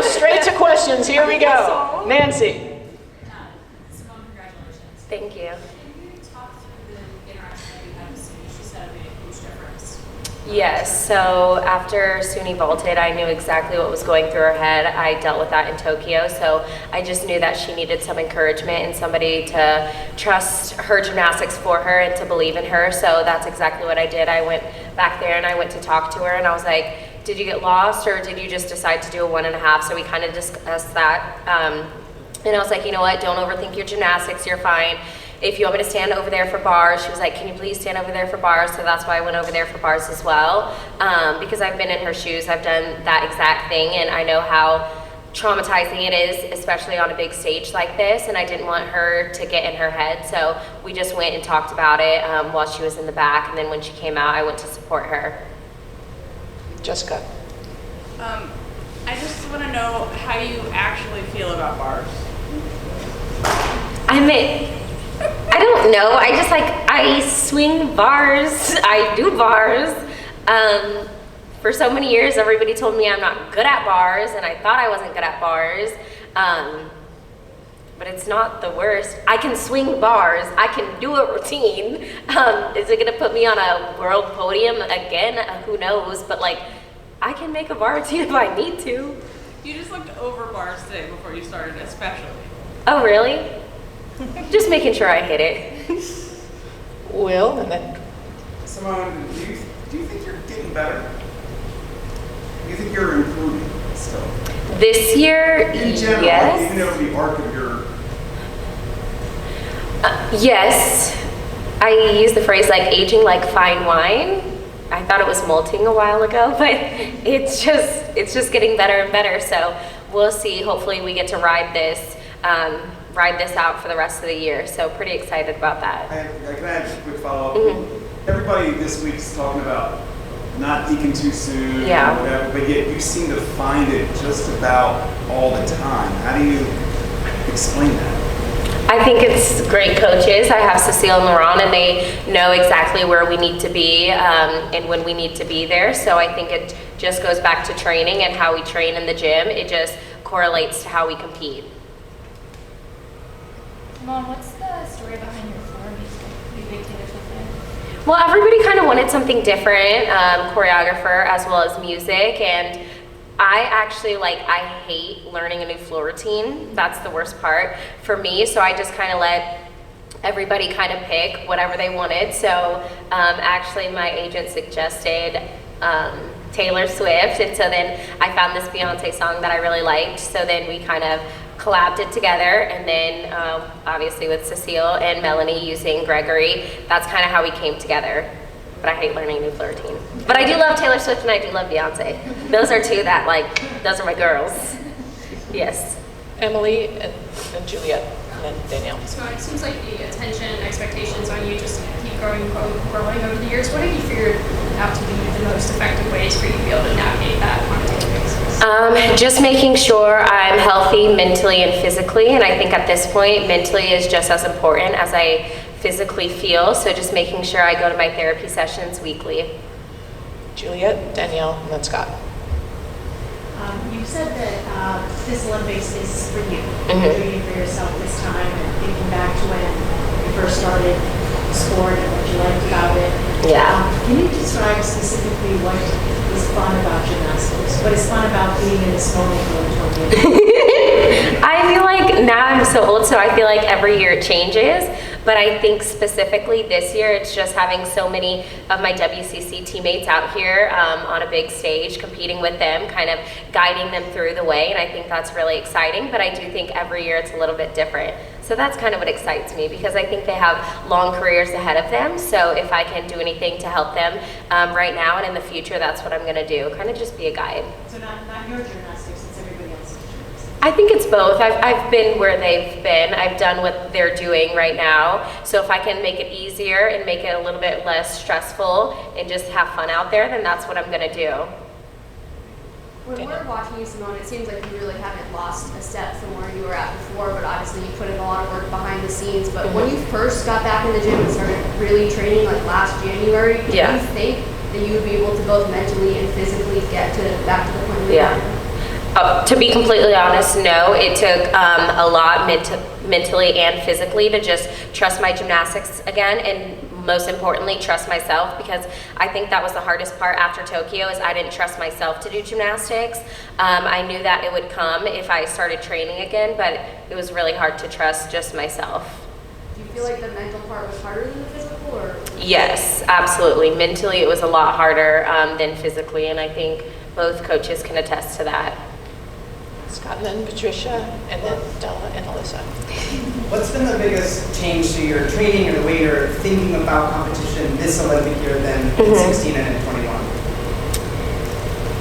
go straight to questions. Here we go. Nancy. Simone, congratulations. Thank you. Can you talk through the interaction that you had with Sue? She said it made a huge difference. Yes, so after Suni vaulted, I knew exactly what was going through her head. I dealt with that in Tokyo, so I just knew that she needed some encouragement and somebody to trust her gymnastics for her and to believe in her, so that's exactly what I did. I went back there and I went to talk to her and I was like, did you get lost or did you just decide to do a 1.5? So we kind of discussed that. And I was like, you know what, don't overthink your gymnastics, you're fine. If you want me to stand over there for bars, she was like, can you please stand over there for bars? So that's why I went over there for bars as well. Because I've been in her shoes, I've done that exact thing, and I know how traumatizing it is, especially on a big stage like this, and I didn't want her to get in her head. So we just went and talked about it while she was in the back, and then when she came out, I went to support her. Jessica. I just want to know how you actually feel about bars. I don't know. I swing bars. I do bars. For so many years, everybody told me I'm not good at bars, and I thought I wasn't good at bars. But it's not the worst. I can swing bars. I can do a routine. Is it gonna put me on a world podium again? Who knows? But I can make a bar routine if I need to. You just looked over bars today before you started, especially. Oh, really? Just making sure I hit it. Will, and then Simone, do you think you're getting better? Do you think you're improving still? This year, In general, yes. even over the arc of your... Yes. I use the phrase aging like fine wine. I thought it was molting a while ago, but it's just getting better and better. So we'll see. Hopefully we get to ride this out for the rest of the year. So pretty excited about that. Can I have just a quick follow-up? Mm-hmm. Everybody this week's talking about not peaking too soon, Yeah. or whatever, but yet you seem to find it just about all the time. How do you explain that? I think it's great coaches. I have Cecile and Laurent, and they know exactly where we need to be and when we need to be there. So I think it just goes back to training and how we train in the gym. It just correlates to how we compete. Mom, what's the story behind your floor music? You big Taylor Swift fan? Well, everybody kind of wanted something different, choreographer as well as music, and I actually I hate learning a new floor routine. That's the worst part for me, so I just kind of let everybody kind of pick whatever they wanted. So actually my agent suggested Taylor Swift, and so then I found this Beyonce song that I really liked, so then we kind of collabed it together, and then obviously with Cecile and Melanie using Gregory, that's kind of how we came together. But I hate learning a new floor routine. But I do love Taylor Swift and I do love Beyonce. Those are two that those are my girls. Yes. Emily and Juliet, and then Danielle. So it seems like the attention and expectations on you just keep growing over the years. What have you figured out to be the most effective ways for you to be able to navigate that on a daily basis? Just making sure I'm healthy mentally and physically, and I think at this point, mentally is just as important as I physically feel, so just making sure I go to my therapy sessions weekly. Juliet, Danielle, and then Scott. You said that this Olympics is for you. Mm-hmm. You're doing it for yourself this time, and thinking back to when you first started the sport and what you liked about it. Yeah. Can you describe specifically what is fun about gymnastics? What is fun about being in this moment going toward I feel like now I'm so old, so I feel like every year it changes. But I think specifically this year, it's just having so many of my WCC teammates out here on a big stage, competing with them, kind of guiding them through the way, and I think that's really exciting. But I do think every year it's a little bit different. So that's kind of what excites me, because I think they have long careers ahead of them. So if I can do anything to help them right now and in the future, that's what I'm going to do. Kind of just be a guide. So not your gymnastics, it's everybody else's gymnastics. I think it's both. I've been where they've been. I've done what they're doing right now. So if I can make it easier and make it a little bit less stressful and just have fun out there, then that's what I'm going to do. When we're watching you, Simone, it seems like you really haven't lost a step from where you were at before, but obviously you put in a lot of work behind the scenes. But when you first got back in the gym and started really training, last January, do you think that you would be able to both mentally and physically get back to the point where you were? To be completely honest, no. It took a lot mentally and physically to just trust my gymnastics again, and most importantly, trust myself, because I think that was the hardest part after Tokyo, is I didn't trust myself to do gymnastics. I knew that it would come if I started training again, but it was really hard to trust just myself. Do you feel like the mental part was harder than the physical, or? Yes, absolutely. Mentally, it was a lot harder than physically, and I think both coaches can attest to that. Scott, and then Patricia, and then Della and Alyssa. What's been the biggest change to your training and the way you're thinking about competition this Olympic year than in 16 and in 21?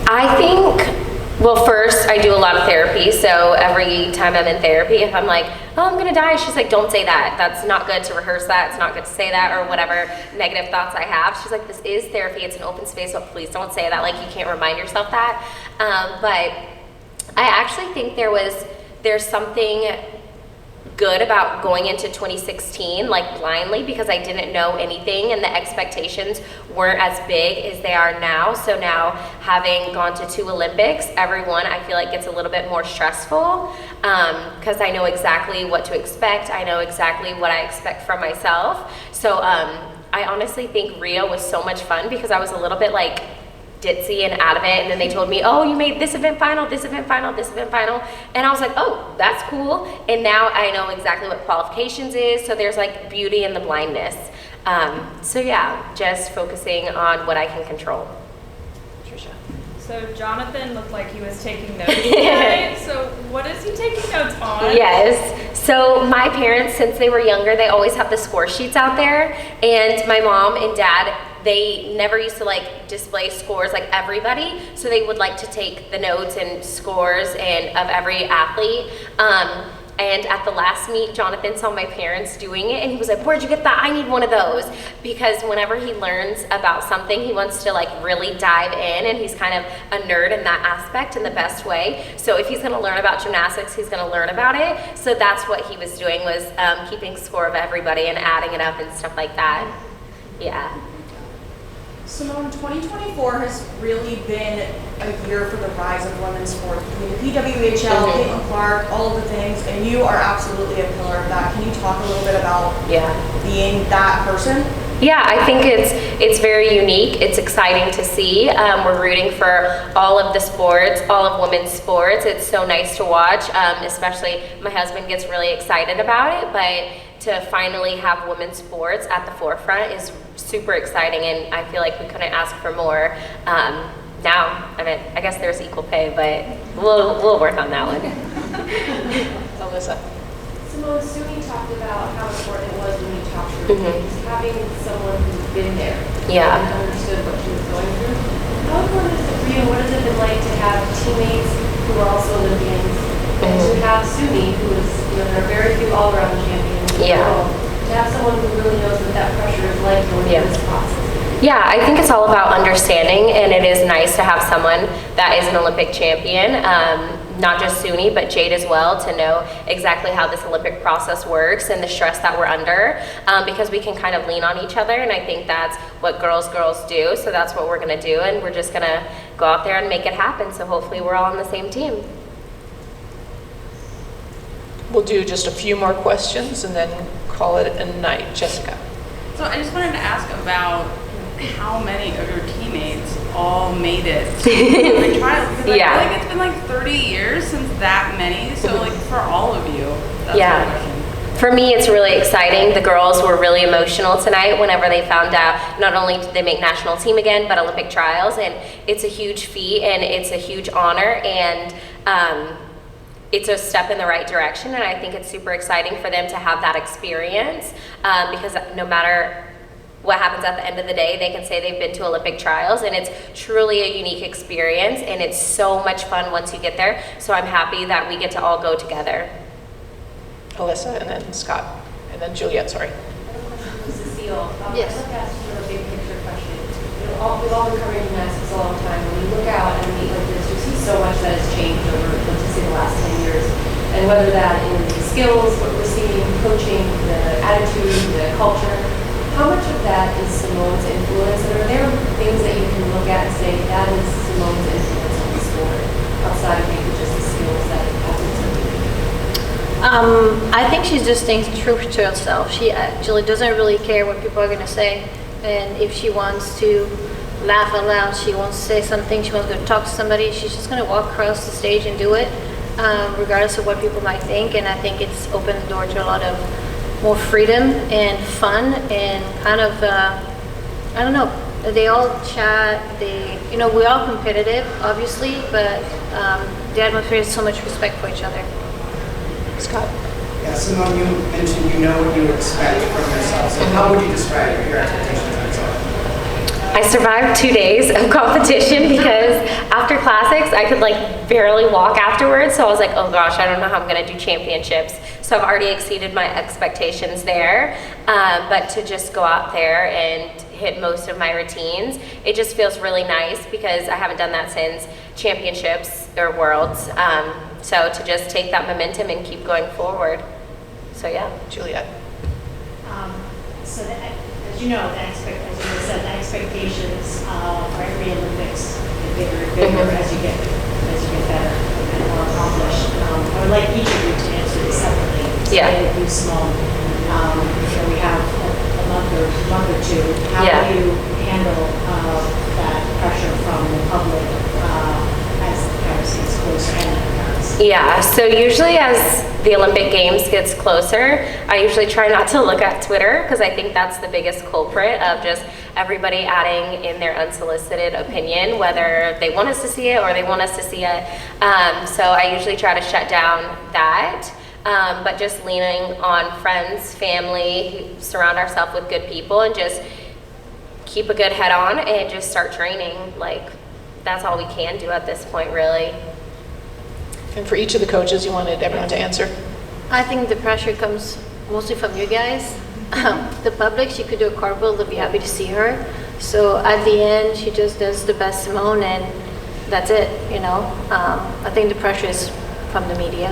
I think, well, first, I do a lot of therapy, so every time I'm in therapy, if I'm like, oh, I'm gonna die, she's like, don't say that. That's not good to rehearse that, it's not good to say that, or whatever negative thoughts I have. She's like, this is therapy, it's an open space, so please don't say that, like, you can't remind yourself that. But I actually think there's something good about going into 2016 like blindly, because I didn't know anything and the expectations weren't as big as they are now. So now, having gone to 2 Olympics, everyone I feel like gets a little bit more stressful, because I know exactly what to expect. I know exactly what I expect from myself. So I honestly think Rio was so much fun, because I was a little bit like ditzy and out of it, and then they told me, oh, you made this event final, this event final, this event final, and I was like, oh, that's cool. And now I know exactly what qualifications is, so there's like beauty in the blindness. So yeah, just focusing on what I can control. Patricia. So Jonathan looked like he was taking notes tonight. So what is he taking notes on? Yes. So my parents, since they were younger, they always have the score sheets out there, and my mom and dad, they never used to like display scores like everybody, so they would like to take the notes and scores and of every athlete. And at the last meet, Jonathan saw my parents doing it, and he was like, where'd you get that? I need one of those. Because whenever he learns about something, he wants to like really dive in, and he's kind of a nerd in that aspect in the best way. So if he's gonna learn about gymnastics, he's gonna learn about it. So that's what he was doing, was keeping score of everybody and adding it up and stuff like that. Yeah. Simone, 2024 has really been a year for the rise of women's sport. Between the PWHL, Caitlin Clark, all of the things, and you are absolutely a pillar of that. Can you talk a little bit about being that person? Yeah, I think it's very unique. It's exciting to see. We're rooting for all of the sports, all of women's sports. It's so nice to watch, especially my husband gets really excited about it, but to finally have women's sports at the forefront is super exciting, and I feel like we couldn't ask for more. Now, I mean, I guess there's equal pay, but we'll work on that one. Alyssa. Simone, Suni talked about how important it was when you talked to her, having someone who's been there and understood what she was going through. How important is it for you? What has it been like to have teammates who are also Olympians, and to have Suni, who is, you know, there are very few all-around champions in the world, to have someone who really knows what that pressure is like going through this process? Yeah, I think it's all about understanding, and it is nice to have someone that is an Olympic champion, not just Suni, but Jade as well, to know exactly how this Olympic process works and the stress that we're under, because we can kind of lean on each other, and I think that's what girls do, so that's what we're gonna do, and we're just gonna go out there and make it happen, so hopefully we're all on the same team. We'll do just a few more questions and then call it a night. Jessica. So I just wanted to ask about how many of your teammates all made it to the trials. Because I feel like it's been like 30 years since that many. So like for all of you, that's my question. For me, it's really exciting. The girls were really emotional tonight whenever they found out not only did they make national team again, but Olympic trials. And it's a huge feat, and it's a huge honor, and it's a step in the right direction. And I think it's super exciting for them to have that experience, because no matter what happens at the end of the day, they can say they've been to Olympic trials, and it's truly a unique experience, and it's so much fun once you get there. So I'm happy that we get to all go together. Alyssa, and then Scott, and then Juliet, sorry. Cecile, Yes. I'd like to ask you a big picture question. You know, we've all been covering gymnastics a long time. When you look out and meet like this, you see so much that has changed over, let's just say, the last 10 years. And whether that in the skills, what we're seeing, coaching, the attitude, the culture, how much of that is Simone's influence? And are there things that you can look at and say, that is Simone's influence on the sport, outside of maybe just the skills that athletes are doing? I think she's just staying true to herself. She actually doesn't really care what people are going to say. And if she wants to laugh out loud, she wants to say something, she wants to talk to somebody, she's just going to walk across the stage and do it, regardless of what people might think. And I think it's opened the door to a lot of more freedom and fun and kind of, I don't know, they all chat, we're all competitive, obviously, but the atmosphere is so much respect for each other. Scott? Yeah, Simone, you mentioned you know what you expect from yourself. So how would you describe your expectations of yourself? I survived 2 days of competition because after classics, I could like barely walk afterwards. So I was like, oh gosh, I don't know how I'm gonna do championships. So I've already exceeded my expectations there. But to just go out there and hit most of my routines, it just feels really nice because I haven't done that since championships or worlds. So to just take that momentum and keep going forward. So yeah. Juliet? So as you know, as you said, the expectations for every Olympics get bigger and bigger as you get better and more accomplished. I would like each of you to answer this separately. Yeah. So Simone, we have a month or two. How do you handle that pressure from the public as the Paris gets closer and the parents? Yeah, so usually as the Olympic Games gets closer, I usually try not to look at Twitter because I think that's the biggest culprit of just everybody adding in their unsolicited opinion, whether they want us to see it or they want us to see it. So I usually try to shut down that, but just leaning on friends, family, surround ourselves with good people and just keep a good head on and just start training. Like, that's all we can do at this point, really. And for each of the coaches, you wanted everyone to answer? I think the pressure comes mostly from you guys. The public, she could do a cartwheel, they'll be happy to see her. So at the end, she just does the best Simone and that's it, I think the pressure is from the media.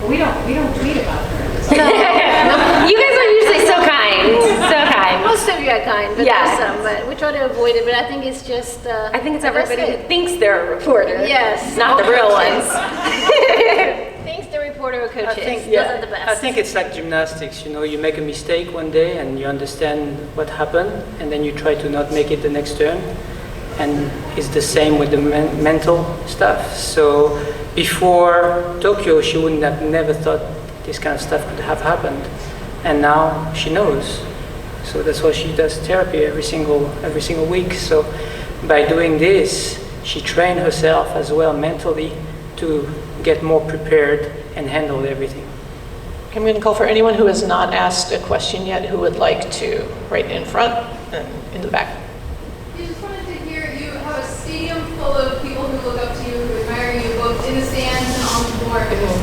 We don't tweet about her. You guys are usually so kind, so kind. Most of you are kind, but Yeah. there's some, but we try to avoid it, but I think it's just... I think it's that's everybody it. who thinks they're a reporter. Yes. Not the real ones. Thinks the reporter or coaches. I think, Those are the best. I think it's like gymnastics, you make a mistake one day and you understand what happened and then you try to not make it the next turn. And it's the same with the mental stuff. So before Tokyo, she wouldn't have never thought this kind of stuff could have happened. And now she knows. So that's why she does therapy every single week. So by doing this, she trained herself as well mentally to get more prepared and handle everything. I'm going to call for anyone who has not asked a question yet who would like to, right in front and in the back. I just wanted to hear, you have a stadium full of people who look up to you, who admire you, both in the stands and on the floor.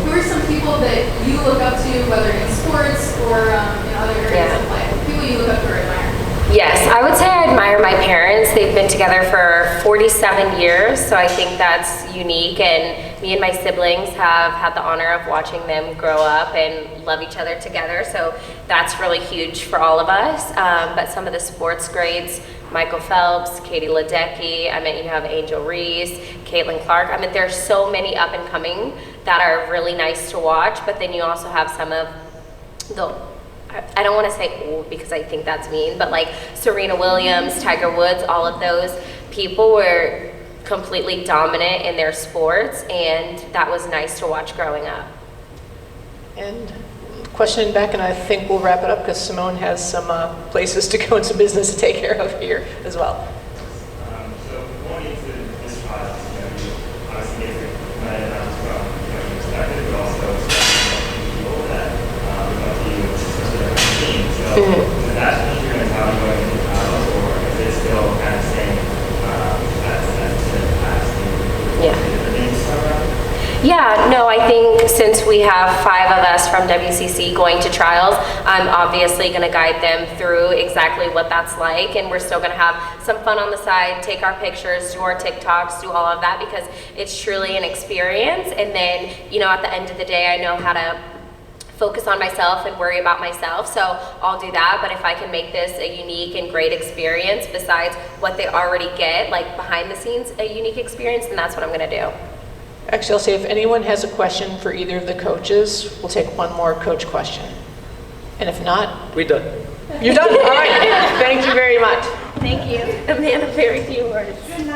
Who are some people that you look up to, whether in sports or in other areas of life? People you look up to or admire? Yes, I would say I admire my parents. They've been together for 47 years, so I think that's unique. And me and my siblings have had the honor of watching them grow up and love each other together. So that's really huge for all of us. But some of the sports greats, Michael Phelps, Katie Ledecky, you have Angel Reese, Caitlin Clark. there's so many up and coming that are really nice to watch. But then you also have some of the, I don't want to say old because I think that's mean, but like Serena Williams, Tiger Woods, all of those people were completely dominant in their sports, and that was nice to watch growing up. And question back, and I think we'll wrap it up because Simone has some places to go and some business to take care of here as well. So going into this trial, you obviously get the amount of from you expected, but also expecting people that look up to you, especially on the team. So is that you're going to have going into trials, or is it still kind of staying as in the past? Different things around? Yeah, no, I think since we have 5 of us from WCC going to trials, I'm obviously going to guide them through exactly what that's like, and we're still going to have some fun on the side, take our pictures, do our TikToks, do all of that, because it's truly an experience. And then, at the end of the day, I know how to focus on myself and worry about myself, so I'll do that. But if I can make this a unique and great experience besides what they already get, like behind the scenes, a unique experience, then that's what I'm going to do. Actually, I'll say if anyone has a question for either of the coaches, we'll take one more coach question. And if not, We're done. you're done? All right. Thank you very much. Thank you. A man of very few words.